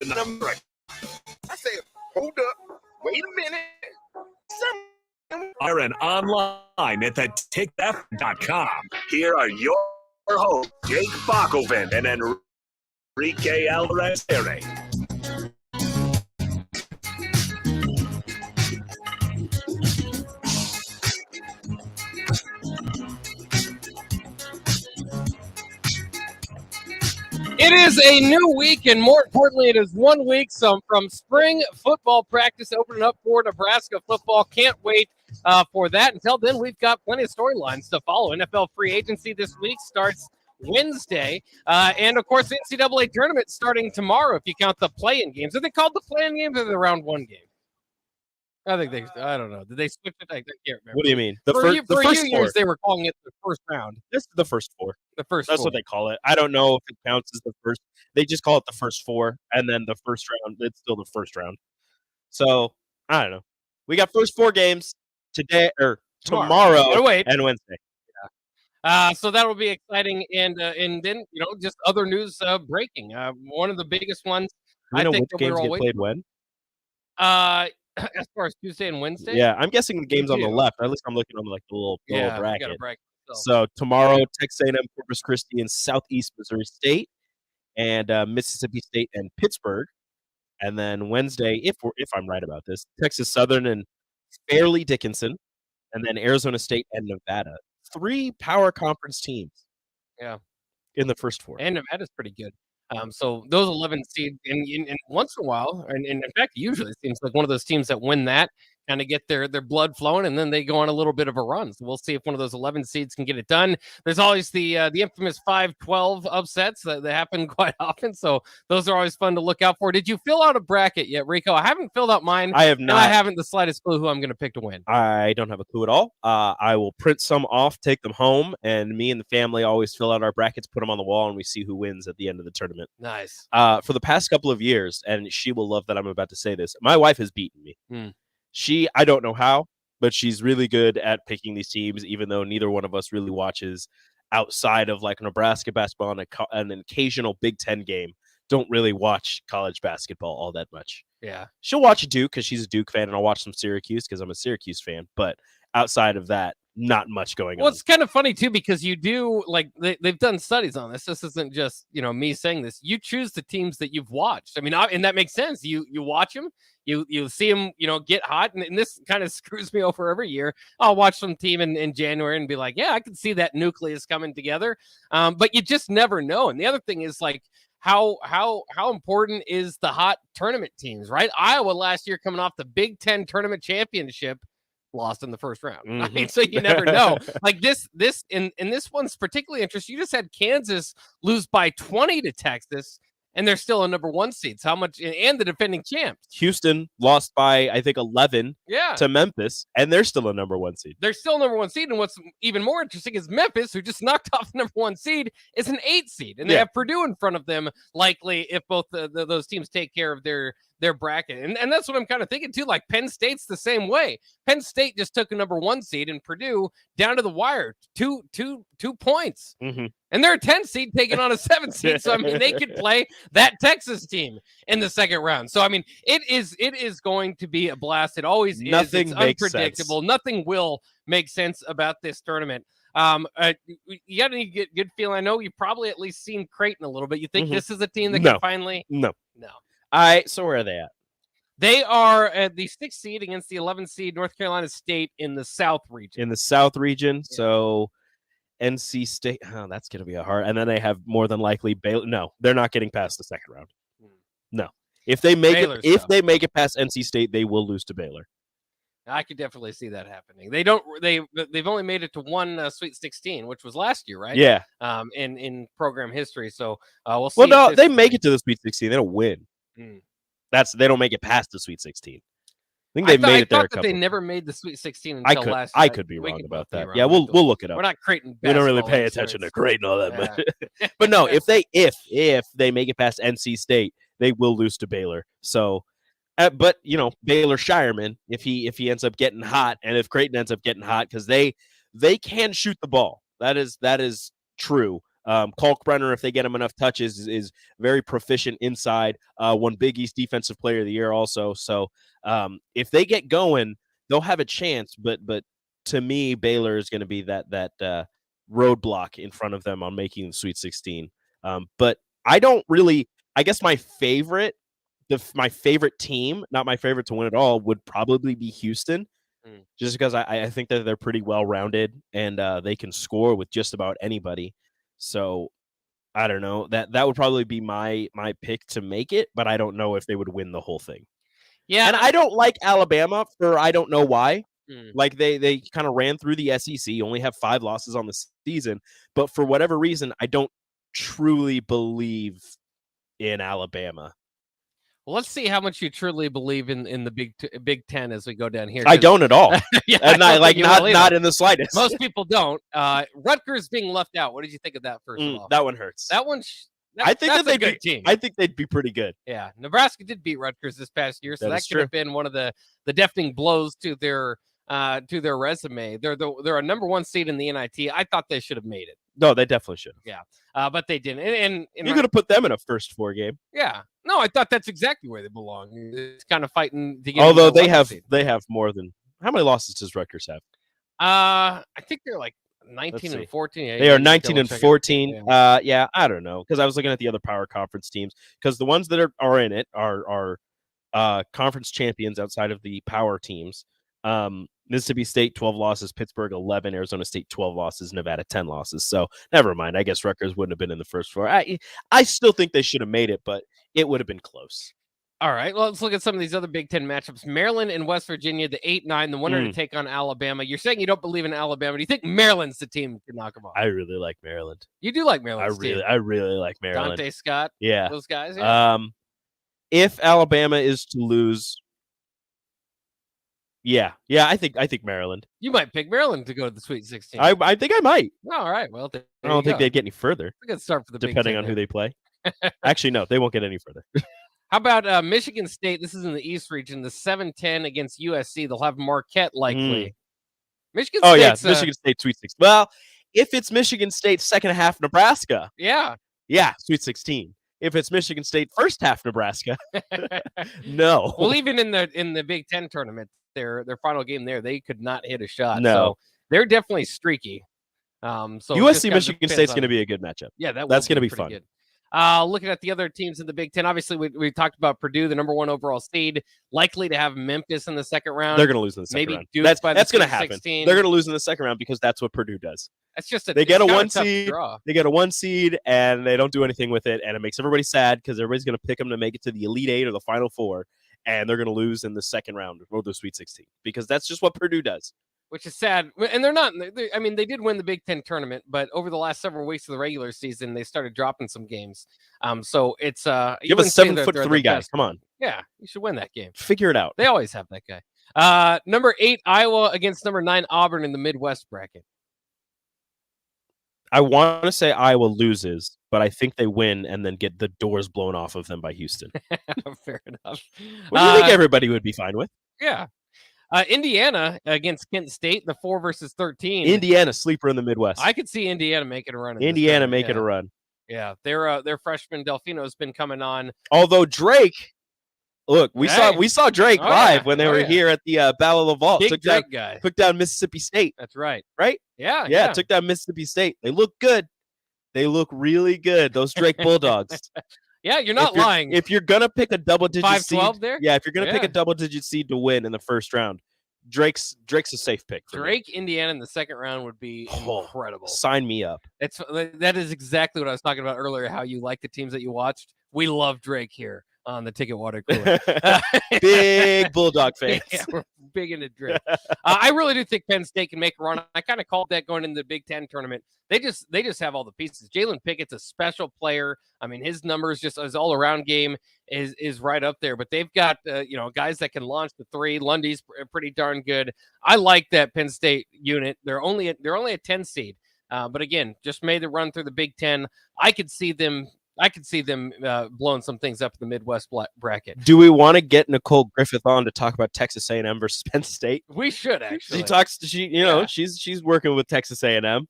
number. I said, hold up, wait a minute. Aaron online at thetickf.com. Here are your hosts, Jake Bakoven and Enrique Alvarez. It is a new week, and more importantly, it is 1 week from spring football practice opening up for Nebraska football. Can't wait for that. Until then, we've got plenty of storylines to follow. NFL free agency this week starts Wednesday, and of course, the NCAA tournament starting tomorrow. If you count the play-in games, are they called the play-in games or the round one game? I don't know. Did they switch it? I can't remember. What do you mean? For first years, they were calling it the first round. This is the first four. That's what they call it. I don't know if it counts as the first. They just call it the first four, and then the first round, it's still the first round. So, I don't know. We got first four games today or tomorrow and Wednesday. Yeah. So that will be exciting. And then, just other news breaking. One of the biggest ones. I think which games get played when? As far as Tuesday and Wednesday? Yeah, I'm guessing the game's on the left. At least I'm looking on the little bracket. So tomorrow, Texas A&M, Corpus Christi, and Southeast Missouri State, and Mississippi State and Pittsburgh. And then Wednesday, if I'm right about this, Texas Southern and Fairleigh Dickinson, and then Arizona State and Nevada. 3 power conference teams. Yeah, in the first 4. And Nevada's pretty good. So those 11 seeds, and once in a while, and in fact, usually it seems like one of those teams that win that kind of get their blood flowing, and then they go on a little bit of a run. So we'll see if one of those 11 seeds can get it done. There's always the infamous 5-12 upsets that happen quite often. So those are always fun to look out for. Did you fill out a bracket yet, Rico? I haven't filled out mine. I have not. And I haven't the slightest clue who I'm going to pick to win. I don't have a clue at all. I will print some off, take them home, and me and the family always fill out our brackets, put them on the wall, and we see who wins at the end of the tournament. Nice. For the past couple of years, and she will love that I'm about to say this, my wife has beaten me. I don't know how, but she's really good at picking these teams, even though neither one of us really watches outside of like Nebraska basketball and an occasional Big Ten game. Don't really watch college basketball all that much. Yeah. She'll watch Duke because she's a Duke fan, and I'll watch some Syracuse because I'm a Syracuse fan. But outside of that, not much going on. Well, it's kind of funny, too, because you do, like, they've done studies on this. This isn't just, me saying this. You choose the teams that you've watched. I mean, and that makes sense. You watch them. You see them, get hot. And this kind of screws me over every year. I'll watch some team in January and be like, yeah, I can see that nucleus coming together. But you just never know. And the other thing is, like, how important is the hot tournament teams, right? Iowa last year coming off the Big Ten tournament championship, lost in the first round. I mean, so you never know. Like this in this one's particularly interesting. You just had Kansas lose by 20 to Texas, and they're still a number 1 seed. So how much? And the defending champs. Houston lost by, I think, 11 to Memphis, and they're still a number 1 seed. They're still number 1 seed. And what's even more interesting is Memphis, who just knocked off the number 1 seed, is an 8 seed. And they have Purdue in front of them, likely, if both those teams take care of their bracket. And that's what I'm kind of thinking, too. Like, Penn State's the same way. Penn State just took a number 1 seed, and Purdue down to the wire, two points. And they're a 10 seed taking on a 7 seed. So, I mean, they could play that Texas team in the second round. So, I mean, it is going to be a blast. It always is. It's unpredictable. Nothing will make sense about this tournament. You got any good feeling? I know you've probably at least seen Creighton a little bit. You think this is a team that can finally? No. All right, so where are they at? They are at the 6th seed against the 11th seed North Carolina State in the South region. So NC State, that's going to be a hard. And then they have more than likely Baylor. No, they're not getting past the second round. No. If they make it past NC State, they will lose to Baylor. I could definitely see that happening. They've only made it to one Sweet 16, which was last year, right? Yeah. In program history. So we'll see. Well, no, they make it to the Sweet 16. They don't win. They don't make it past the Sweet 16. I think they made it there. I thought that they never made the Sweet 16 until last year. I could be wrong about that. Yeah, we'll look it up. We're not Creighton. We don't really pay attention to Creighton all that much. But no, if they make it past NC State, they will lose to Baylor. So, but Baylor Shireman, if he ends up getting hot, and if Creighton ends up getting hot, because they can shoot the ball. That is true. Kalkbrenner, if they get him enough touches, is very proficient inside. Won Big East Defensive Player of the Year also. So if they get going, they'll have a chance. But to me, Baylor is going to be that roadblock in front of them on making the Sweet 16. But I don't really. I guess my favorite team, not my favorite to win it all, would probably be Houston. Just because I think that they're pretty well-rounded and they can score with just about anybody. So I don't know. That would probably be my pick to make it, but I don't know if they would win the whole thing. Yeah. And I don't like Alabama for I don't know why. Like they kind of ran through the SEC, only have 5 losses on the season, but for whatever reason, I don't truly believe in Alabama. Well, let's see how much you truly believe in the Big Ten as we go down here. I don't at all. Yeah, and not in the slightest. Most people don't. Rutgers being left out. What did you think of that first of all? That one hurts. That one. I think that's that a good team. I think they'd be pretty good. Yeah, Nebraska did beat Rutgers this past year, so that could have been one of the deafening blows to their resume. They're a number 1 seed in the NIT. I thought they should have made it. No, they definitely should have. Yeah, but they didn't. And you could have put them in a first 4 game. Yeah. No, I thought that's exactly where they belong. It's kind of fighting to get. Although they have more than how many losses does Rutgers have? I think they're like 19 and 14. Yeah, they are 19 and 14. Yeah, I don't know because I was looking at the other power conference teams because the ones that are in it are conference champions outside of the power teams. Mississippi State 12 losses, Pittsburgh 11, Arizona State 12 losses, Nevada 10 losses. So never mind. I guess Rutgers wouldn't have been in the first 4. I still think they should have made it, but it would have been close. All right, well, let's look at some of these other Big Ten matchups. Maryland and West Virginia, the 8-9, the winner to take on Alabama. You're saying you don't believe in Alabama. Do you think Maryland's the team to knock them off? I really like Maryland. You do like Maryland. I really like Maryland. Dante Scott. Yeah. Those guys. Yeah. If Alabama is to lose. Yeah, I think Maryland. You might pick Maryland to go to the Sweet 16. I think I might. All right, well, I don't think they'd get any further. A good start for the Big depending Ten, on who they play. Actually, no, they won't get any further. How about Michigan State? This is in the East region. The 7-10 against USC. They'll have Marquette likely. Michigan State. Michigan State Sweet 16. Well, if it's Michigan State second half Nebraska. Yeah, Sweet 16. If it's Michigan State first half Nebraska, no. Well, even in the Big Ten tournament, their final game there, they could not hit a shot. No. So they're definitely streaky. So USC Michigan State's going to be a good matchup. Yeah, that's going to be fun. Good. Looking at the other teams in the Big Ten, obviously we talked about Purdue, the number 1 overall seed, likely to have Memphis in the second round. They're going to lose in the second round. Duke that's going to happen. 16. They're going to lose in the second round because that's what Purdue does. That's just they get a 1 seed. They get a 1 seed and they don't do anything with it, and it makes everybody sad because everybody's going to pick them to make it to the Elite 8 or the Final 4, and they're going to lose in the second round or the Sweet 16 because that's just what Purdue does. Which is sad. And they're not. I mean, they did win the Big Ten tournament, but over the last several weeks of the regular season, they started dropping some games. So it's you have a 7'3" guy. Come on. Yeah, you should win that game. Figure it out. They always have that guy. Number 8 Iowa against number 9 Auburn in the Midwest bracket. I want to say Iowa loses, but I think they win and then get the doors blown off of them by Houston. Fair enough. What do you think everybody would be fine with? Yeah. Indiana against Kent State, the 4 versus 13. Indiana sleeper in the Midwest. I could see Indiana making a run. Indiana making a run. Yeah, their freshman Delfino's been coming on. Although Drake, look, we saw Drake live when they were here at the Battle of the Vault. Took down Mississippi State. That's right. Right? Yeah. Took down Mississippi State. They look good. They look really good. Those Drake Bulldogs. Yeah, you're not lying. If you're gonna pick a double-digit seed, 5-12 there. Yeah, if you're gonna pick a double-digit seed to win in the first round, Drake's a safe pick. Drake, Indiana in the second round would be incredible. Sign me up. That is exactly what I was talking about earlier. How you like the teams that you watched. We love Drake here on the Ticket Water Cooler. Big Bulldog fans. Yeah, we're big into Drake. I really do think Penn State can make a run. I kind of called that going into the Big Ten tournament. They just have all the pieces. Jalen Pickett's a special player. I mean, his numbers, just his all-around game is right up there. But they've got guys that can launch the 3. Lundy's pretty darn good. I like that Penn State unit. They're only a 10 seed. But again, just made the run through the Big Ten. I could see them blowing some things up in the Midwest bracket. Do we want to get Nicole Griffith on to talk about Texas A&M versus Penn State? We should actually. She's working with Texas A&M.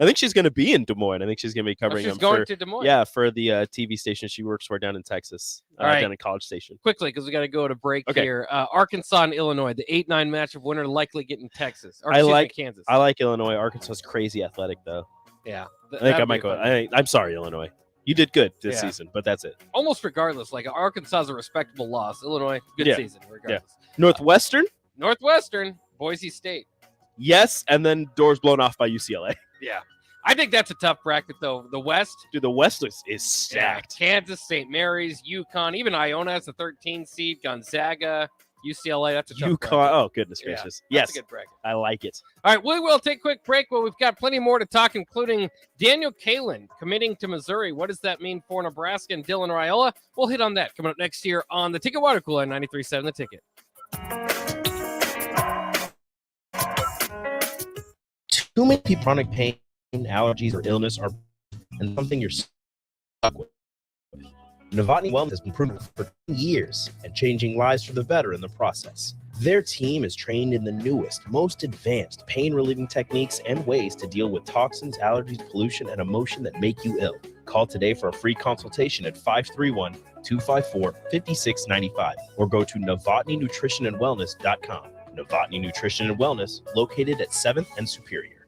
I think she's going to be in Des Moines. I think she's going to be covering she's going to Des Moines. Yeah, for the TV station she works for down in Texas, down in College Station. Quickly, because we got to go to break here. Arkansas and Illinois, the 8-9 matchup winner likely getting Texas. Kansas. I like Illinois. Arkansas is crazy athletic, though. Yeah. I think I might go. I'm sorry, Illinois. You did good this season, but that's it. Almost regardless. Like, Arkansas is a respectable loss. Illinois, good season, regardless. Yeah. Northwestern, Boise State. Yes, and then doors blown off by UCLA. Yeah. I think that's a tough bracket, though. The West. Dude, the West is stacked. Yeah. Kansas, St. Mary's, UConn, even Iona has a 13 seed, Gonzaga, UCLA. That's a tough bracket. Oh, goodness gracious. Yes. That's a good bracket. I like it. All right, we will take a quick break. Well, we've got plenty more to talk, including Daniel Kalen committing to Missouri. What does that mean for Nebraska and Dylan Raiola? We'll hit on that coming up next year on the Ticket Water Cooler 93.7 The Ticket. Too many people chronic pain, allergies, or illness are and something you're stuck with. Novotny Wellness has been proven for 10 years and changing lives for the better in the process. Their team is trained in the newest, most advanced pain-relieving techniques and ways to deal with toxins, allergies, pollution, and emotion that make you ill. Call today for a free consultation at 531-254-5695 or go to novotnynutritionandwellness.com. Novotny Nutrition and Wellness, located at 7th and Superior.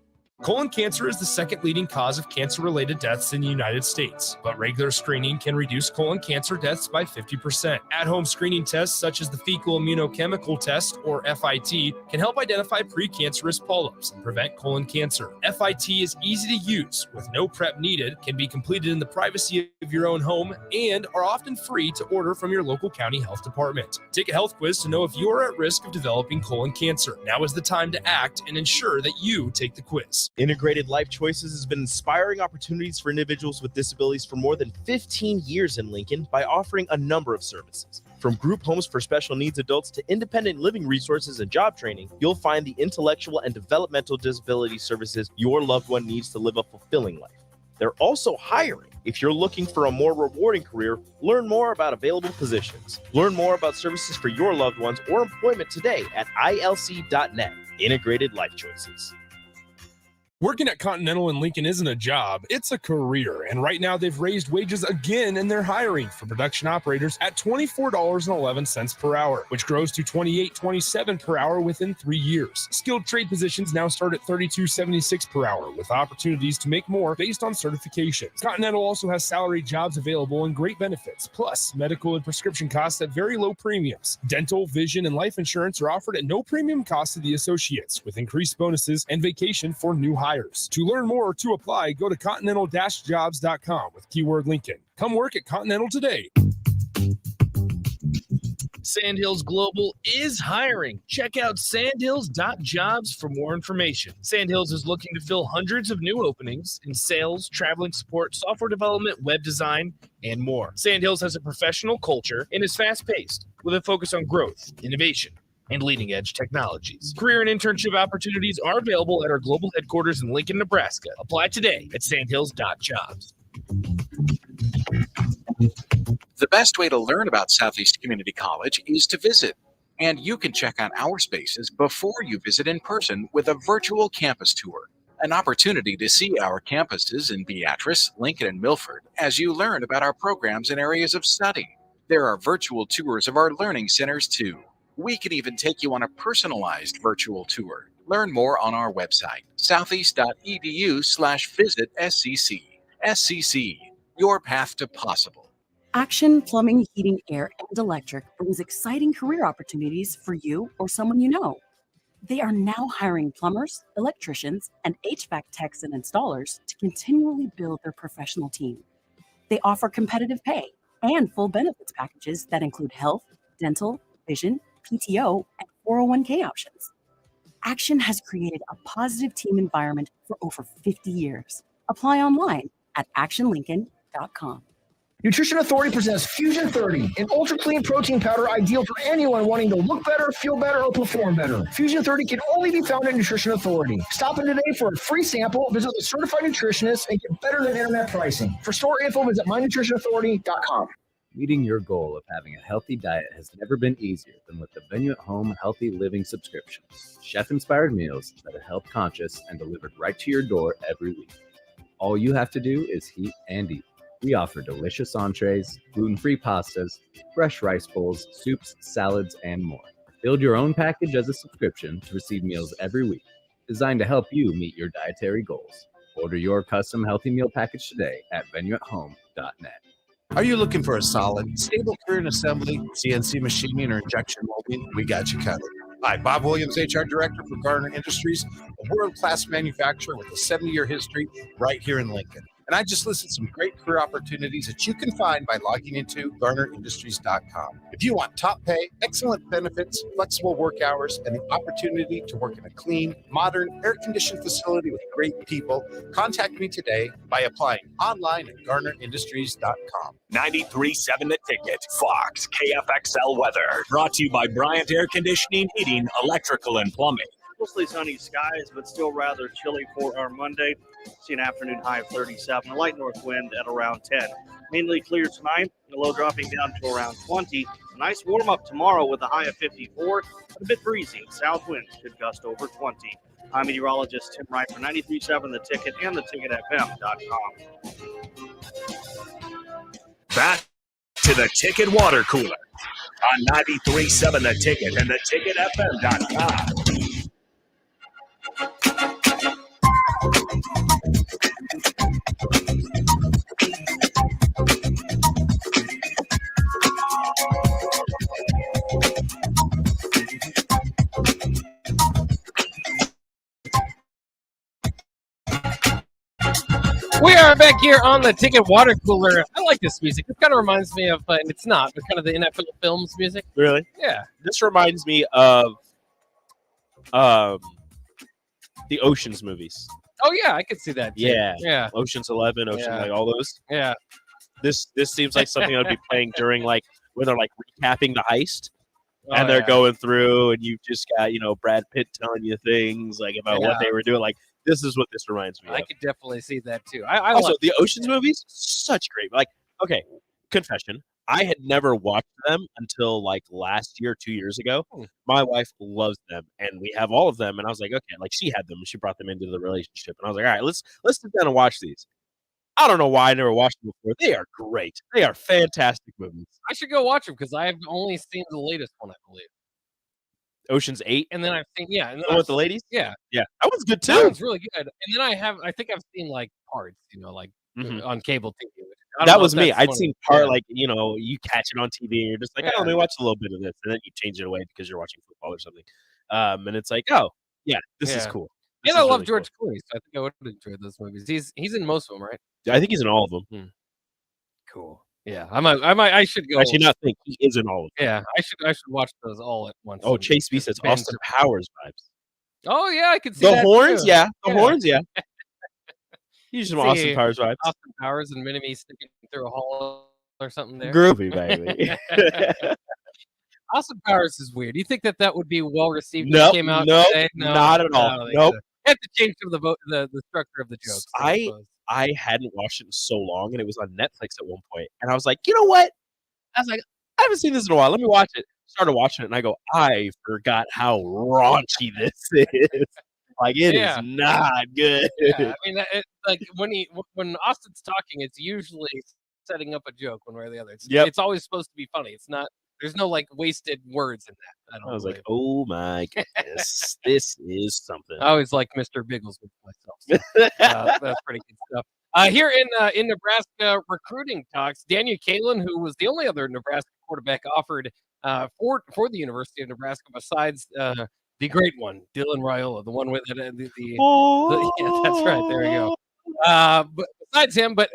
Colon cancer is the second leading cause of cancer-related deaths in the United States, but regular screening can reduce colon cancer deaths by 50%. At-home screening tests such as the fecal immunochemical test, or FIT, can help identify precancerous polyps and prevent colon cancer. FIT is easy to use, with no prep needed, can be completed in the privacy of your own home, and are often free to order from your local county health department. Take a health quiz to know if you are at risk of developing colon cancer. Now is the time to act and ensure that you take the quiz. Integrated Life Choices has been inspiring opportunities for individuals with disabilities for more than 15 years in Lincoln by offering a number of services. From group homes for special needs adults to independent living resources and job training, you'll find the intellectual and developmental disability services your loved one needs to live a fulfilling life. They're also hiring. If you're looking for a more rewarding career, learn more about available positions. Learn more about services for your loved ones or employment today at ilc.net. Integrated Life Choices. Working at Continental in Lincoln isn't a job, it's a career. And right now they've raised wages again and they're hiring for production operators at $24.11 per hour, which grows to $28.27 per hour within 3 years. Skilled trade positions now start at $32.76 per hour with opportunities to make more based on certifications. Continental also has salaried jobs available and great benefits, plus medical and prescription costs at very low premiums. Dental, vision, and life insurance are offered at no premium cost to the associates with increased bonuses and vacation for new hires. To learn more or to apply, go to continental-jobs.com with keyword Lincoln. Come work at Continental today. Sandhills Global is hiring. Check out sandhills.jobs for more information. Sandhills is looking to fill hundreds of new openings in sales, traveling support, software development, web design, and more. Sandhills has a professional culture and is fast-paced with a focus on growth, innovation, and leading-edge technologies. Career and internship opportunities are available at our global headquarters in Lincoln, Nebraska. Apply today at sandhills.jobs. The best way to learn about Southeast Community College is to visit. And you can check out our spaces before you visit in person with a virtual campus tour. An opportunity to see our campuses in Beatrice, Lincoln, and Milford as you learn about our programs and areas of study. There are virtual tours of our learning centers too. We can even take you on a personalized virtual tour. Learn more on our website, southeast.edu/visit SCC. SCC, your path to possible. Action Plumbing, Heating, Air, and Electric brings exciting career opportunities for you or someone you know. They are now hiring plumbers, electricians, and HVAC techs and installers to continually build their professional team. They offer competitive pay and full benefits packages that include health, dental, vision, PTO, and 401k options. Action has created a positive team environment for over 50 years. Apply online at actionlincoln.com. Nutrition Authority presents Fusion 30, an ultra-clean protein powder ideal for anyone wanting to look better, feel better, or perform better. Fusion 30 can only be found at Nutrition Authority. Stop in today for a free sample, visit the certified nutritionist, and get better than internet pricing. For store info, visit mynutritionauthority.com. Meeting your goal of having a healthy diet has never been easier than with the Venue at Home Healthy Living subscription. Chef-inspired meals that are health conscious and delivered right to your door every week. All you have to do is heat and eat. We offer delicious entrees, gluten-free pastas, fresh rice bowls, soups, salads, and more. Build your own package as a subscription to receive meals every week, designed to help you meet your dietary goals. Order your custom healthy meal package today at venueathome.net. Are you looking for a solid, stable career in assembly, CNC machining, or injection molding? We got you covered. Hi, Bob Williams, HR Director for Garner Industries, a world-class manufacturer with a 70-year history right here in Lincoln. And I just listed some great career opportunities that you can find by logging into GarnerIndustries.com. If you want top pay, excellent benefits, flexible work hours, and the opportunity to work in a clean, modern, air-conditioned facility with great people, contact me today by applying online at GarnerIndustries.com. 93.7 The Ticket, Fox, KFXL weather. Brought to you by Bryant Air Conditioning, Heating, Electrical, and Plumbing. Mostly sunny skies, but still rather chilly for our Monday. See an afternoon high of 37, a light north wind at around 10. Mainly clear tonight, the low dropping down to around 20. A nice warm up tomorrow with a high of 54, but a bit breezy. South winds could gust over 20. I'm meteorologist Tim Wright for 93.7 The Ticket and theticketfm.com. Back to the Ticket Water Cooler on 93.7 The Ticket and theticketfm.com. We are back here on the Ticket Water Cooler. I like this music. It kind of reminds me of, it's not, but kind of the NFL Films music. Really? Yeah. This reminds me of the Ocean's movies. Oh, yeah, I could see that, too. Yeah. Ocean's 11, like all those. Yeah. This seems like something I'd be playing during, when they're, recapping the heist. And they're going through, and you've just got, Brad Pitt telling you things, about what they were doing. This is what this reminds me of. I could definitely see that, too. I also, the Ocean's movies, such great. Okay, confession. I had never watched them until, last year, 2 years ago. My wife loves them, and we have all of them. And I was like, okay, she had them, and she brought them into the relationship. And I was like, all right, let's sit down and watch these. I don't know why I never watched them before. They are great. They are fantastic movies. I should go watch them because I have only seen the latest one, I believe. Ocean's 8? And then I've seen, and then with the ladies? Yeah. Yeah. That one's good, too. That one's really good. And then I think I've seen, parts, on cable TV. That was me. I'd seen part, you catch it on TV, and you're just like, oh, let me watch a little bit of this. And then you change it away because you're watching football or something. And it's like, oh, yeah, this is cool. And I love really George Clooney, so I think I would have enjoyed those movies. He's in most of them, right? I think he's in all of them. Cool. Yeah, I should go. Actually, not think he is in all of them. Yeah, I should watch those all at once. Oh, Chase B says Austin Powers vibes. Oh yeah, I could see the that horns. Too. Yeah, the horns. Yeah. He's some Austin Powers vibes. Austin Powers and Mini-Me sticking through a hole or something there. Groovy, baby. Austin Powers is weird. Do you think that would be well received when it came out today? No, not at all. Nope. I have to change some of the structure of the jokes. I hadn't watched it in so long, and it was on Netflix at one point, and I was like, you know what? I was like, I haven't seen this in a while. Let me watch it. Started watching it, and I go, I forgot how raunchy this is. It is not good. Yeah, I mean, when Austin's talking, it's usually setting up a joke one way or the other. It's always supposed to be funny. It's not. There's no wasted words in that. I was like, oh my goodness, this is something. I always like Mr. Biggles with myself. So, that's pretty good stuff. Here in Nebraska recruiting talks, Daniel Kalin, who was the only other Nebraska quarterback offered for the University of Nebraska, besides the great one, Dylan Raiola, the one with yeah, that's right. There we go. But besides him, but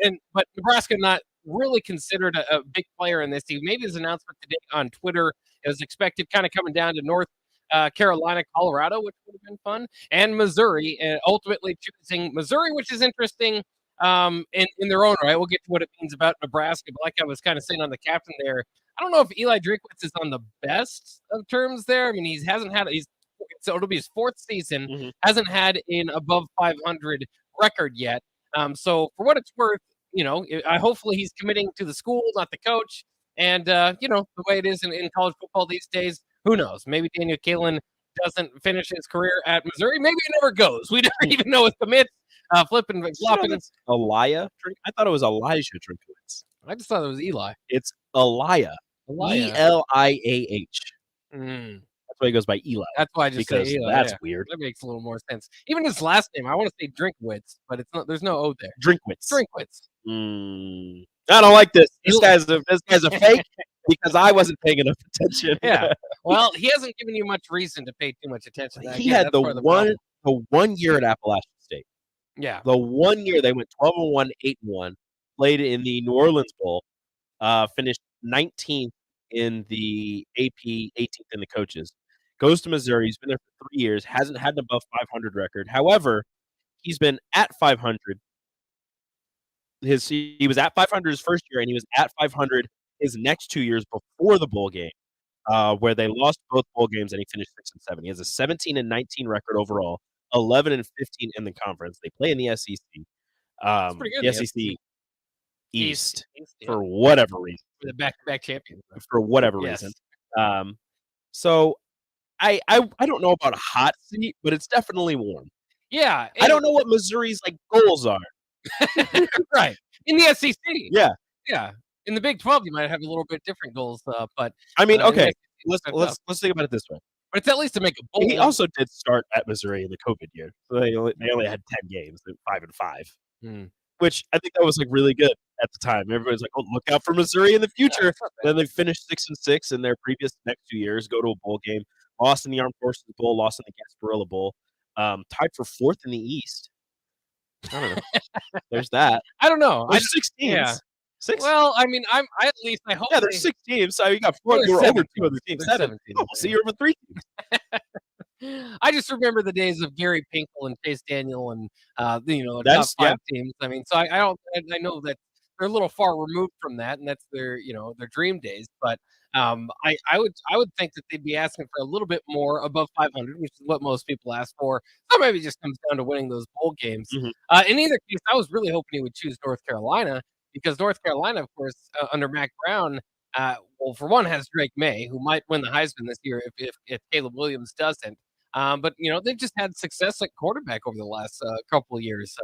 Nebraska not really considered a big player in this. He made his announcement today on Twitter. It was expected kind of coming down to North Carolina, Colorado, which would have been fun, and Missouri, and ultimately choosing Missouri, which is interesting in their own right. We'll get to what it means about Nebraska, but like I was kind of saying on the captain there, I don't know if Eli Drinkwitz is on the best of terms there. I mean, so it'll be his fourth season, hasn't had an above 500 record yet. So for what it's worth, hopefully he's committing to the school, not the coach. And the way it is in college football these days, who knows? Maybe Daniel Kalen doesn't finish his career at Missouri. Maybe it never goes. We never even know his commits. Flipping and flopping. Elijah. I thought it was Elijah Drinkowitz. I just thought it was Eli. It's Elijah. Eliah. That's why he goes by Eli. That's why I just say Eli. That's weird. That makes a little more sense. Even his last name, I want to say Drinkwitz, but it's not. There's no O there. Drinkwitz. I don't like this. This guy's a fake because I wasn't paying enough attention. Yeah. Well, he hasn't given you much reason to pay too much attention. He had the 1 year at Appalachian State. Yeah. The 1 year they went 12-1, 8-1, played in the New Orleans Bowl, finished 19th in the AP, 18th in the coaches. Goes to Missouri. He's been there for 3 years. Hasn't had an above 500 record. However, he's been at 500. He was at 500 his first year, and he was at 500 his next 2 years before the bowl game, where they lost both bowl games, and he finished 6-7. He has a 17-19 record overall, 11-15 in the conference. They play in the SEC. That's pretty good. The SEC East yeah. for whatever reason. For the back-to-back champion. For whatever reason. So I don't know about a hot seat, but it's definitely warm. Yeah. I don't know what Missouri's goals are. Right. In the SEC. Yeah. Yeah. In the Big 12, you might have a little bit different goals, but I mean, okay. Let's think about it this way. But it's at least to make a bowl. He also did start at Missouri in the COVID year. So they only had 10 games, 5-5. Which I think that was really good at the time. Everybody's like, "Oh, look out for Missouri in the future." Then they finished 6-6 in their previous next 2 years, go to a bowl game, lost in the Armed Forces Bowl, lost in the Gasparilla Bowl, tied for 4th in the East. I don't know. There's that. I don't know. There's 6 teams. Yeah. 6? Well, I mean, I hope. Yeah, there's 6 teams. So you got 4. You were over 2 other teams. 7. Oh, so you're over 3 teams. I just remember the days of Gary Pinkel and Chase Daniel and That's top 5 teams. I mean, so I know that they're a little far removed from that, and that's their dream days. But I would think that they'd be asking for a little bit more above 500, which is what most people ask for. So maybe it just comes down to winning those bowl games. In either case, I was really hoping he would choose North Carolina because North Carolina, of course, under Mac Brown. Well, for one, has Drake May, who might win the Heisman this year if Caleb Williams doesn't. But they've just had success at quarterback over the last couple of years.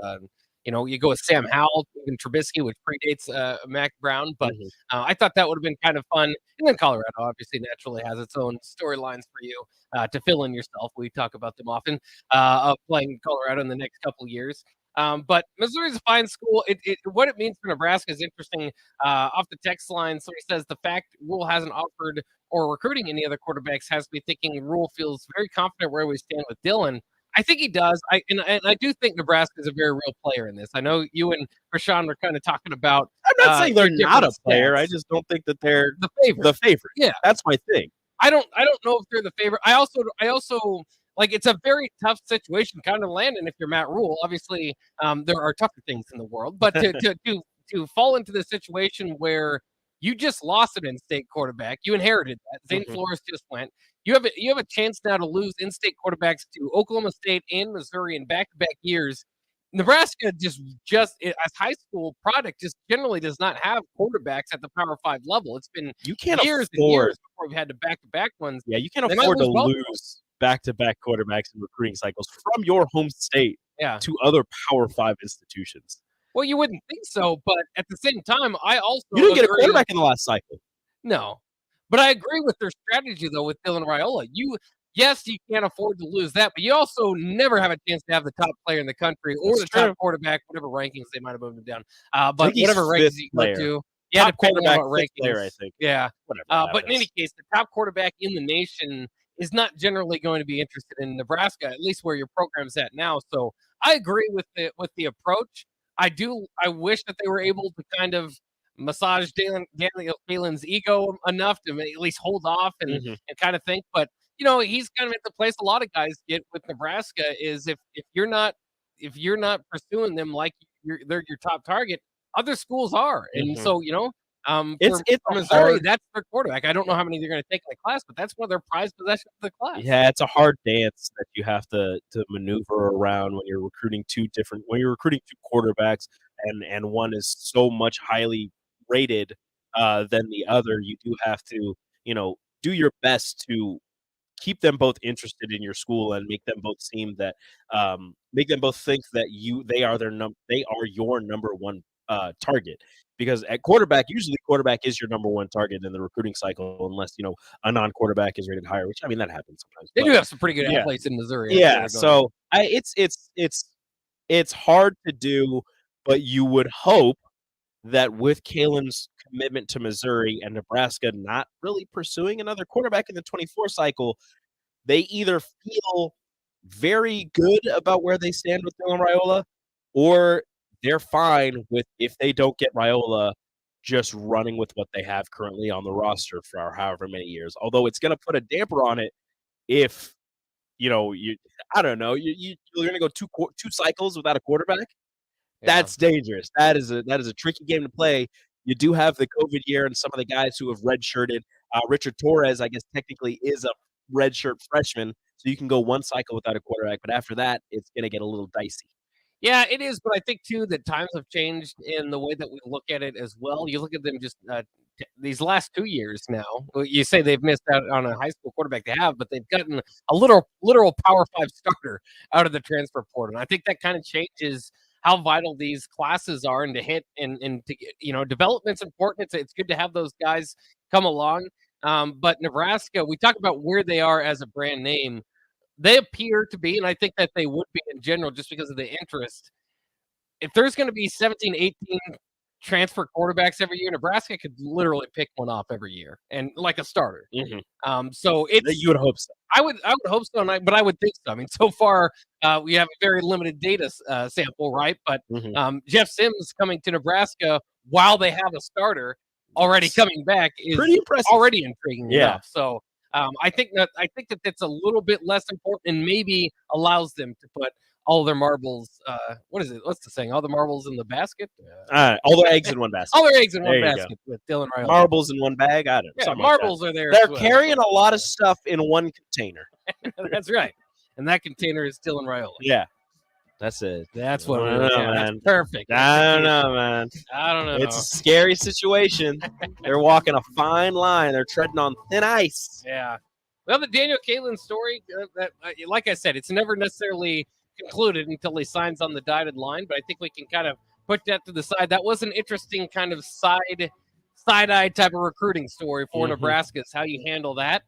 You go with Sam Howell, even Trubisky, which predates Mac Brown. But I thought that would have been kind of fun. And then Colorado obviously naturally has its own storylines for you to fill in yourself. We talk about them often of playing Colorado in the next couple of years. But Missouri's a fine school. What it means for Nebraska is interesting. Off the text line, somebody says the fact Rule hasn't offered or recruiting any other quarterbacks has me thinking Rule feels very confident where we stand with Dylan. I think he does. I do think Nebraska is a very real player in this. I know you and Rashawn were kind of talking about. I'm not saying they're not a player. Stats. I just don't think that they're the favorite. The favorite. Yeah, that's my thing. I don't know if they're the favorite. I also it's a very tough situation kind of landing if you're Matt Rule. Obviously, there are tougher things in the world, but to fall into the situation where you just lost an in-state quarterback, you inherited that. Zane Flores just went. You have a chance now to lose in-state quarterbacks to Oklahoma State and Missouri in back-to-back years. Nebraska just as high school product just generally does not have quarterbacks at the Power 5 level. It's been years and years before we've had the back-to-back ones. Yeah, you can't afford to lose back-to-back quarterbacks in recruiting cycles from your home state to other Power 5 institutions. Well, you wouldn't think so, but at the same time, you didn't get a quarterback in the last cycle. No, but I agree with their strategy though with Dylan Raiola. Yes, you can't afford to lose that, but you also never have a chance to have the top player in the country or the top quarterback, whatever rankings they might have moved him down. But whatever rankings you go to, depending on what rankings, player, I think. Yeah, whatever. But in any case, the top quarterback in the nation is not generally going to be interested in Nebraska, at least where your program's at now. So I agree with the approach. I wish that they were able to kind of massage Dalen's ego enough to at least hold off and kind of think. But, he's kind of at the place a lot of guys get with Nebraska is if you're not pursuing them like they're your top target, other schools are. And so, it's Missouri, that's their quarterback. I don't know how many they're going to take in the class, but that's one of their prized possessions of the class. Yeah, it's a hard dance that you have to maneuver around when you're recruiting two quarterbacks and one is so much highly rated than the other, you do have to, do your best to keep them both interested in your school and make them both think that they are your number one target. Because at quarterback, usually quarterback is your number one target in the recruiting cycle, unless a non-quarterback is rated higher. Which, I mean, that happens sometimes. They do have some pretty good athletes in Missouri. Yeah, so it's hard to do, but you would hope that with Kalen's commitment to Missouri and Nebraska not really pursuing another quarterback in the 24 cycle, they either feel very good about where they stand with Dylan Raiola, or they're fine with, if they don't get Raiola, just running with what they have currently on the roster for however many years. Although it's going to put a damper on it if, I don't know, you're going to go two cycles without a quarterback. That's dangerous. That is a tricky game to play. You do have the COVID year and some of the guys who have redshirted. Richard Torres, I guess, technically is a redshirt freshman, so you can go one cycle without a quarterback. But after that, it's going to get a little dicey. Yeah, it is. But I think, too, that times have changed in the way that we look at it as well. You look at them just these last 2 years now. You say they've missed out on a high school quarterback they have, but they've gotten a literal Power 5 starter out of the transfer portal. And I think that kind of changes how vital these classes are, and to hit and to get, development's important. It's good to have those guys come along. But Nebraska, we talk about where they are as a brand name. They appear to be, and I think that they would be in general just because of the interest. If there's going to be 17, 18 transfer quarterbacks every year, Nebraska could literally pick one off every year, and like a starter. Mm-hmm. So you would hope so. I would hope so, but I would think so. I mean, so far we have a very limited data sample, right? But Jeff Sims coming to Nebraska while they have a starter already coming back is pretty impressive. Already intriguing enough. So I think that that's a little bit less important, and maybe allows them to put all their marbles. What is it? What's the saying? All the marbles in the basket. All their eggs in one basket. All their eggs in one basket with Dylan Raiola. Marbles in one bag. I don't know. Yeah, marbles are there. They're carrying a lot of stuff in one container. That's right, and that container is Dylan Raiola. Yeah, that's it. That's what. I don't know, man. That's perfect. I don't know, man. I don't know. It's a scary situation. They're walking a fine line. They're treading on thin ice. Yeah. Well, the Daniel Kaelin story, like I said, it's never necessarily concluded until he signs on the dotted line, but I think we can kind of put that to the side. That was an interesting kind of side-eye type of recruiting story for Nebraska, is how you handle that.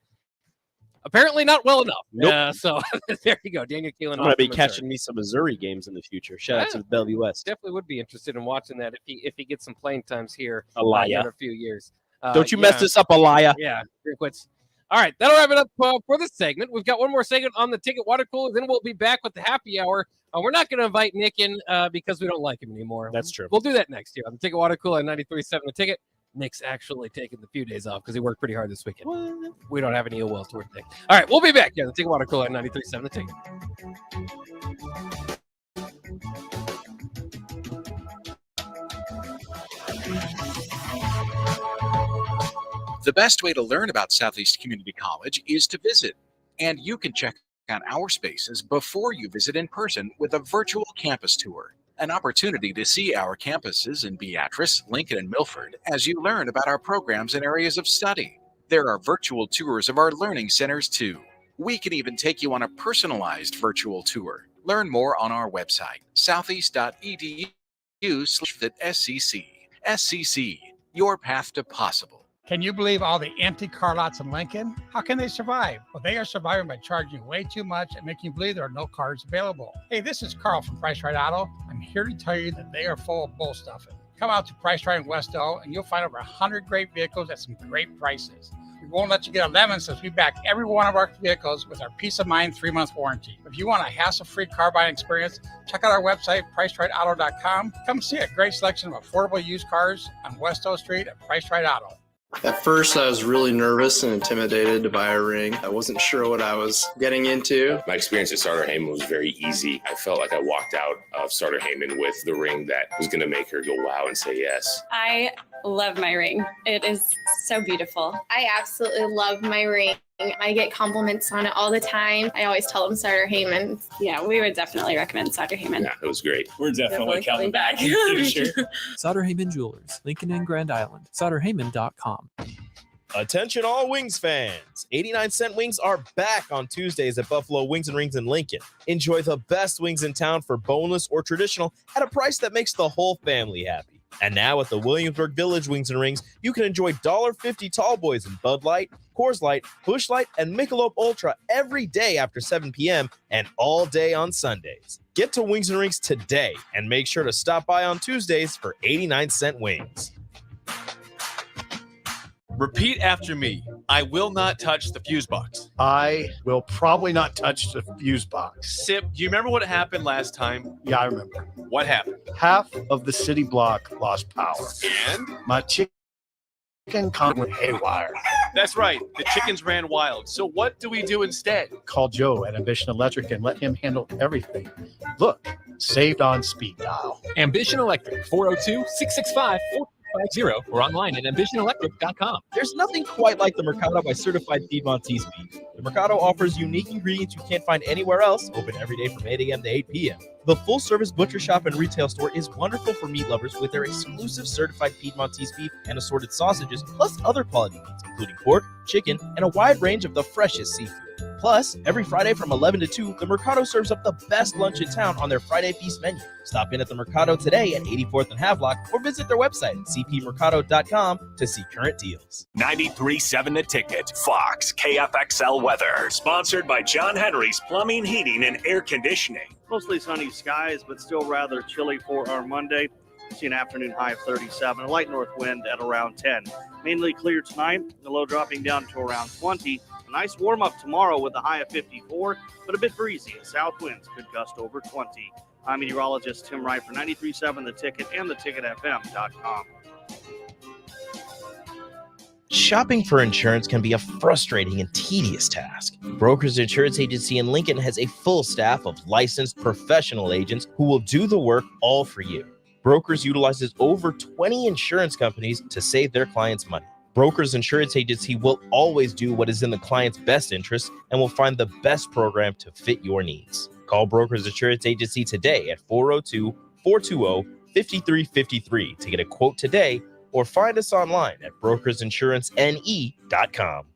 Apparently not well enough. Nope. So there you go, Daniel Kaelin. I'm going to be catching me some Missouri games in the future. Shout out to the Bellevue West. Definitely would be interested in watching that if he gets some playing times here in a few years. Don't you mess this up, Alaya. Yeah, quits. All right, that'll wrap it up for this segment. We've got one more segment on the Ticket Water Cooler, then we'll be back with the happy hour. We're not going to invite Nick in because we don't like him anymore. That's true. We'll do that next year on the Ticket Water Cooler at 93.7 The Ticket. Nick's actually taking the few days off because he worked pretty hard this weekend. What? We don't have any ill will toward Nick. All right, we'll be back here on the Ticket Water Cooler at 93.7 The Ticket. The best way to learn about Southeast Community College is to visit, and you can check out our spaces before you visit in person with a virtual campus tour, an opportunity to see our campuses in Beatrice, Lincoln, and Milford as you learn about our programs and areas of study. There are virtual tours of our learning centers too. We can even take you on a personalized virtual tour. Learn more on our website, southeast.edu/SCC. SCC, your path to possible. Can you believe all the empty car lots in Lincoln? How can they survive? Well, they are surviving by charging way too much and making you believe there are no cars available. Hey, this is Carl from Price Right Auto. I'm here to tell you that they are full of bull stuffing. Come out to Price Right in West O and you'll find over 100 great vehicles at some great prices. We won't let you get a lemon since we back every one of our vehicles with our Peace of Mind 3-month warranty. If you want a hassle-free car buying experience, check out our website, PriceRightAuto.com. Come see a great selection of affordable used cars on West O Street at Price Right Auto. At first, I was really nervous and intimidated to buy a ring. I wasn't sure what I was getting into. My experience at Starter Heyman was very easy. I felt like I walked out of Starter Heyman with the ring that was going to make her go wow and say yes. I love my ring. It is so beautiful. I absolutely love my ring. I get compliments on it all the time. I always tell them Starter Heyman. Yeah, we would definitely recommend Starter Heyman. Yeah, it was great. We're definitely coming back. Sure. Sutter Heyman Jewelers, Lincoln and Grand Island. SutterHeyman.com. Attention all Wings fans. 89-cent wings are back on Tuesdays at Buffalo Wings and Rings in Lincoln. Enjoy the best wings in town for boneless or traditional at a price that makes the whole family happy. And now at the Williamsburg Village Wings and Rings, you can enjoy $1.50 tall boys in Bud Light, Coors Light, Busch Light, and Michelob Ultra every day after 7 p.m. and all day on Sundays. Get to Wings and Rings today and make sure to stop by on Tuesdays for 89-cent wings. Repeat after me. I will not touch the fuse box. I will probably not touch the fuse box. Sip, do you remember what happened last time? Yeah, I remember. What happened? Half of the city block lost power. And? My chicken went haywire. That's right. The chickens ran wild. So what do we do instead? Call Joe at Ambition Electric and let him handle everything. Look, saved on speed dial. Ambition Electric, 402-665-4250 or online at ambitionelectric.com. There's nothing quite like the Mercado by Certified Piedmontese beef. The Mercado offers unique ingredients you can't find anywhere else, open every day from 8 a.m. to 8 p.m. The full-service butcher shop and retail store is wonderful for meat lovers with their exclusive certified Piedmontese beef and assorted sausages, plus other quality meats, including pork, chicken, and a wide range of the freshest seafood. Plus, every Friday from 11 to 2, the Mercado serves up the best lunch in town on their Friday Feast menu. Stop in at the Mercado today at 84th and Havelock or visit their website at cpmercado.com to see current deals. 93.7 The Ticket, Fox, KFXL weather. Sponsored by John Henry's Plumbing, Heating, and Air Conditioning. Mostly sunny skies, but still rather chilly for our Monday. See an afternoon high of 37, a light north wind at around 10. Mainly clear tonight, the low dropping down to around 20. A nice warm-up tomorrow with a high of 54, but a bit breezy. South winds could gust over 20. I'm meteorologist Tim Wright for 93.7 The Ticket and theticketfm.com. Shopping for insurance can be a frustrating and tedious task. Brokers Insurance Agency in Lincoln has a full staff of licensed professional agents who will do the work all for you. Brokers utilizes over 20 insurance companies to save their clients money. Brokers Insurance Agency will always do what is in the client's best interest and will find the best program to fit your needs. Call Brokers Insurance Agency today at 402-420-5353 to get a quote today, or find us online at brokersinsurancene.com.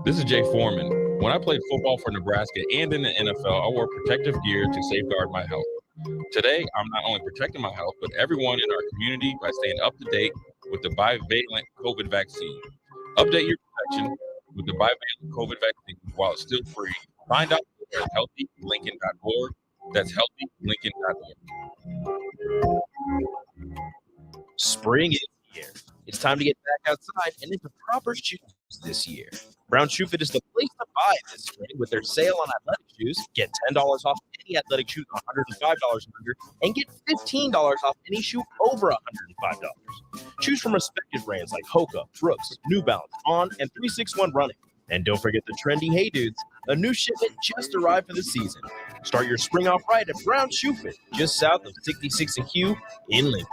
This is Jay Foreman. When I played football for Nebraska and in the NFL, I wore protective gear to safeguard my health. Today, I'm not only protecting my health, but everyone in our community by staying up to date with the bivalent COVID vaccine. Update your protection with the bivalent COVID vaccine while it's still free. Find out at healthylincoln.org. That's healthylincoln.org. Spring is here. It's time to get back outside and into proper shoes this year. Brown Shoe Fit is the place to buy this spring with their sale on athletic shoes. Get $10 off any athletic shoes on $105 and under, and get $15 off any shoe over $105. Choose from respected brands like Hoka, Brooks, New Balance, On, and 361 Running. And don't forget the trendy Hey Dudes. A new shipment just arrived for the season. Start your spring off right at Brown Shoe Fit, just south of 66 and Q in Lincoln.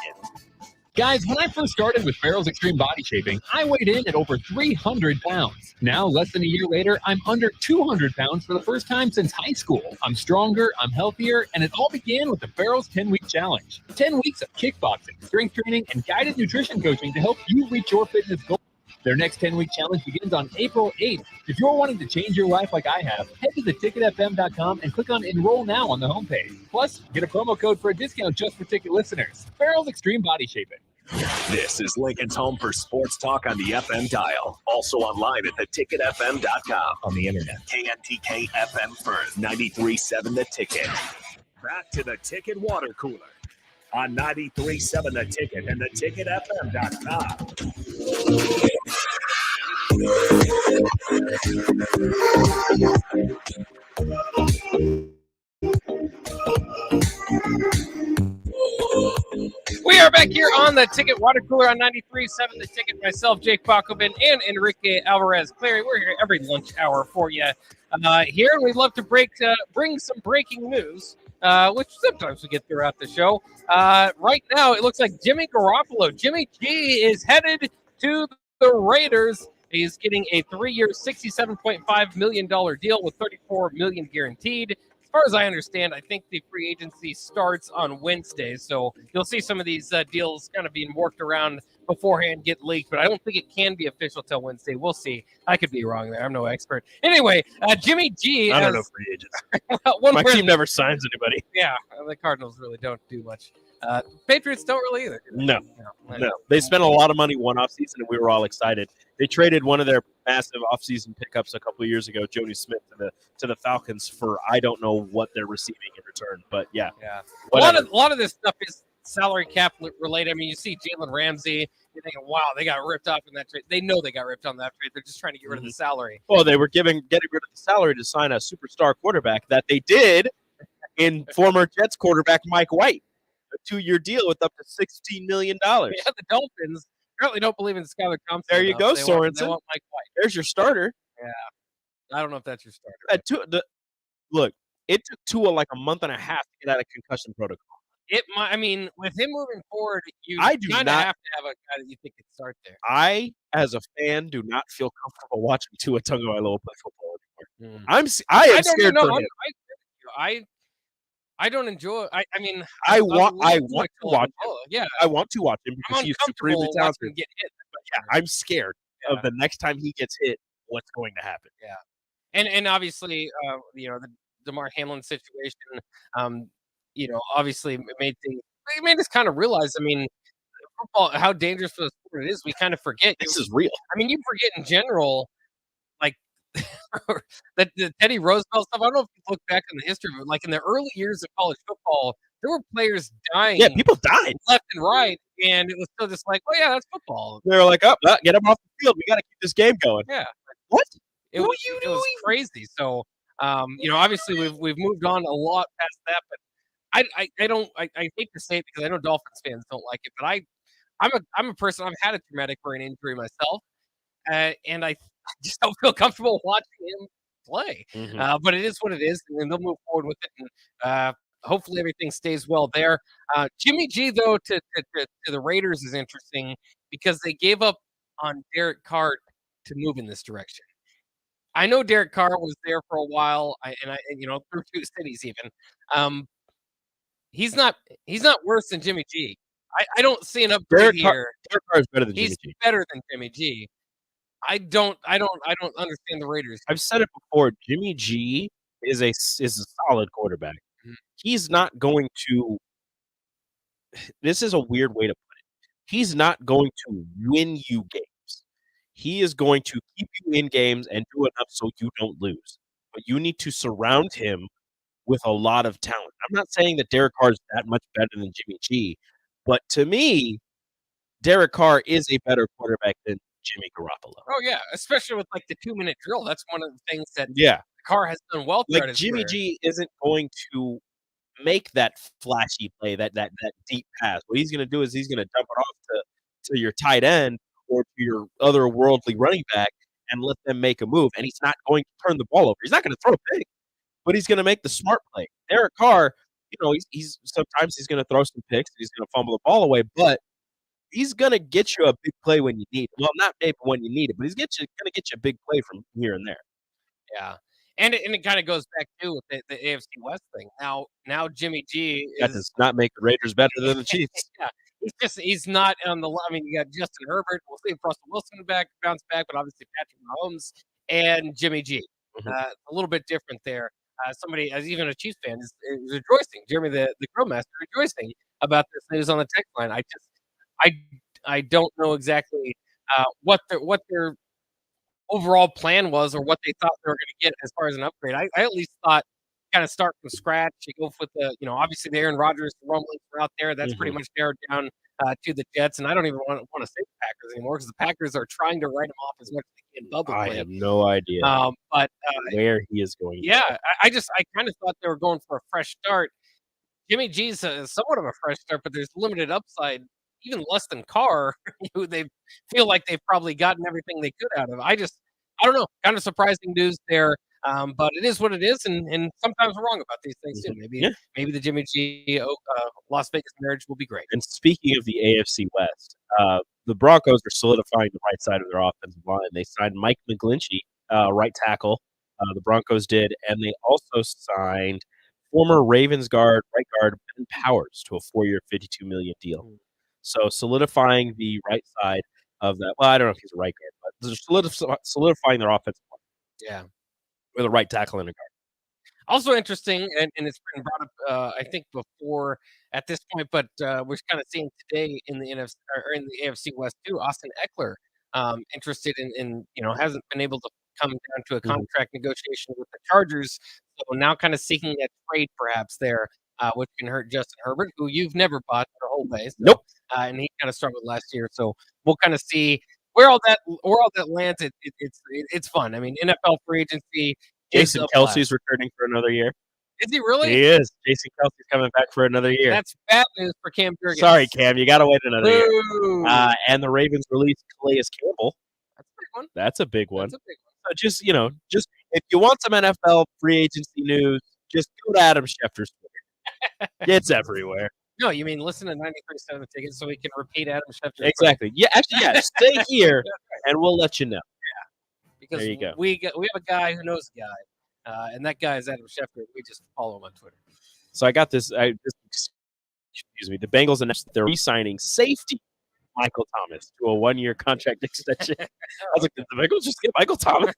Guys, when I first started with Farrell's Extreme Body Shaping, I weighed in at over 300 pounds. Now, less than a year later, I'm under 200 pounds for the first time since high school. I'm stronger, I'm healthier, and it all began with the Farrell's 10-Week Challenge. 10 weeks of kickboxing, strength training, and guided nutrition coaching to help you reach your fitness goals. Their next 10-week challenge begins on April 8th. If you're wanting to change your life like I have, head to theticketfm.com and click on Enroll Now on the homepage. Plus, get a promo code for a discount just for ticket listeners. Farrell's Extreme Body Shaping. This is Lincoln's home for sports talk on the FM dial. Also online at theticketfm.com. On the internet. KNTK FM Firth, 93.7 The Ticket. Back to the Ticket Water Cooler on 93.7 The Ticket and theticketfm.com. We are back here on the Ticket Water Cooler on 93.7 The Ticket. Myself, Jake Bachobin, and Enrique Alvarez. Clary, we're here every lunch hour for you here. We'd love to bring some breaking news, which sometimes we get throughout the show. Right now, it looks like Jimmy Garoppolo, Jimmy G, is headed to the Raiders. He's getting a 3-year, $67.5 million deal with $34 million guaranteed. As far as I understand, I think the free agency starts on Wednesday, so you'll see some of these deals kind of being worked around beforehand, get leaked, but I don't think it can be official till Wednesday. We'll see. I could be wrong there. I'm no expert. Anyway, Jimmy G. I don't know free agents. My team never signs anybody. Yeah, the Cardinals really don't do much. Patriots don't really either. No. They spent a lot of money one offseason, and we were all excited. They traded one of their massive offseason pickups a couple of years ago, Jody Smith, to the Falcons for I don't know what they're receiving in return. But yeah. A lot of this stuff is salary cap related. I mean, you see Jalen Ramsey, you're thinking, wow, they got ripped off in that trade. They know they got ripped on that trade. They're just trying to get rid of the salary. Well, they were getting rid of the salary to sign a superstar quarterback that they did in former Jets quarterback Mike White. A 2-year deal with up to $16 million. Yeah, the Dolphins apparently don't believe in Skylar Thompson. There you go, Sorensen. They want Mike White. There's your starter. Yeah. I don't know if that's your starter. Look, it took Tua like a month and a half to get out of concussion protocol. I mean, with him moving forward, you I do kind of not have to have a guy that you think could start there. I, as a fan, do not feel comfortable watching Tua Tagovailoa play football anymore. I am scared for him. I don't enjoy. I mean, I want to watch him. Yeah, I want to watch him because he's supremely talented. Get hit, but yeah, I'm scared of the next time he gets hit, what's going to happen. Yeah, and obviously, the DeMar Hamlin situation, obviously made us kind of realize. I mean, football, how dangerous for the sport it is. We kind of forget. This is real. I mean, you forget in general, like the Teddy Roosevelt stuff. I don't know if you look back in the history, but like in the early years of college football, there were players dying. Yeah, people died left and right, and it was still just like, oh yeah, that's football. They were like, oh, get him off the field. We got to keep this game going. Yeah. What? It was crazy. So, obviously we've moved on a lot past that, but I hate to say it because I know Dolphins fans don't like it, but I'm a person. I've had a traumatic brain injury myself, and I just don't feel comfortable watching him play. But it is what it is, and they'll move forward with it. And hopefully everything stays well there. Jimmy G though to the Raiders is interesting because they gave up on Derek Carr to move in this direction. I know Derek Carr was there for a while, through 2 cities even. He's not worse than Jimmy G. I don't see an upgrade here. Derek Carr is better than Jimmy G. He's better than Jimmy G. I don't understand the Raiders. I've said it before. Jimmy G is a solid quarterback. He's not going to. This is a weird way to put it. He's not going to win you games. He is going to keep you in games and do enough so you don't lose. But you need to surround him with a lot of talent. I'm not saying that Derek Carr is that much better than Jimmy G, but to me, Derek Carr is a better quarterback than Jimmy Garoppolo. Oh yeah, especially with like the 2-minute drill. That's one of the things that Carr has done well. Like Jimmy G isn't going to make that flashy play, that deep pass. What he's going to do is he's going to dump it off to your tight end or to your otherworldly running back and let them make a move. And he's not going to turn the ball over. He's not going to throw a pick, but he's going to make the smart play. Derek Carr, he's sometimes he's going to throw some picks. He's going to fumble the ball away, but he's going to get you a big play when you need it. Well, not maybe when you need it, but he's going to get you a big play from here and there. Yeah. And it kind of goes back to with the AFC West thing. Now Jimmy G that does not make the Raiders better than the Chiefs. Yeah. He's not on the. I mean, you got Justin Herbert. We'll see if Russell Wilson bounce back, but obviously Patrick Mahomes and Jimmy G. A little bit different there. Somebody, as even a Chiefs fan, is rejoicing. Jeremy, the Grillmaster, rejoicing about this news on the text line. I don't know exactly what their overall plan was or what they thought they were going to get as far as an upgrade. I at least thought kind of start from scratch. You go with obviously the Aaron Rodgers rumblings were out there. That's pretty much narrowed down to the Jets, and I don't even want to say the Packers anymore because the Packers are trying to write them off as much as they can publicly. I have no idea but where he is going. Yeah, I kind of thought they were going for a fresh start. Jimmy G's somewhat of a fresh start, but there's limited upside, even less than Carr, who they feel like they've probably gotten everything they could out of. I don't know, kind of surprising news there. But it is what it is, and sometimes we're wrong about these things too. Maybe the Jimmy G Las Vegas marriage will be great. And speaking of the AFC West, the Broncos are solidifying the right side of their offensive line. They signed Mike McGlinchey, right tackle. The Broncos did, and they also signed former Ravens right guard Ben Powers to a 4-year, $52 million deal. So solidifying the right side of that. Well, I don't know if he's a right guard, but they're solidifying their offensive line. Yeah, with a right tackle and a guard. Also interesting, and it's been brought up, I think, before at this point, but we're kind of seeing today in the NFC or in the AFC West too. Austin Eckler, interested in hasn't been able to come down to a contract negotiation with the Chargers, so now kind of seeking that trade perhaps there, which can hurt Justin Herbert, who you've never bought the whole way. So, nope. And he kind of struggled last year, so we'll kind of see where all that lands. It's fun. I mean, NFL free agency. Jason Kelsey's returning for another year. Is he really? He is. Jason Kelsey's coming back for another year. That's bad news for Cam Jurgens. Sorry, Cam. You got to wait another year. And the Ravens released Calais Campbell. That's a big one. So just if you want some NFL free agency news, just go to Adam Schefter's Twitter. It's everywhere. No, you mean listen to 93.7 The Ticket so we can repeat Adam Schefter. Exactly. Yeah, actually, yeah. Stay here, and we'll let you know. Because there you go. We have a guy who knows a guy, and that guy is Adam Schefter. We just follow him on Twitter. So I got this. Excuse me. The Bengals announced that they're re-signing safety Michael Thomas to a 1-year contract extension. I was like, did the Bengals just get Michael Thomas?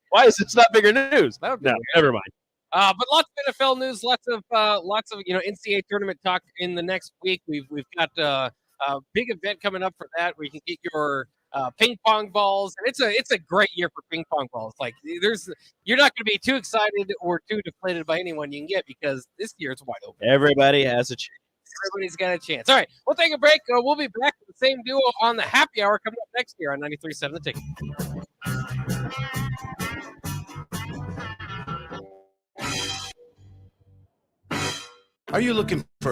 Why is this not bigger news? No, never mind. But lots of NFL news, lots of NCAA tournament talk in the next week. We've got a big event coming up for that where you can get your ping pong balls, and it's a great year for ping pong balls. Like you're not going to be too excited or too deflated by anyone you can get because this year it's wide open. Everybody has a chance. Everybody's got a chance. All right, we'll take a break. We'll be back with the same duo on the happy hour coming up next year on 93.7 The Ticket. Are you looking for a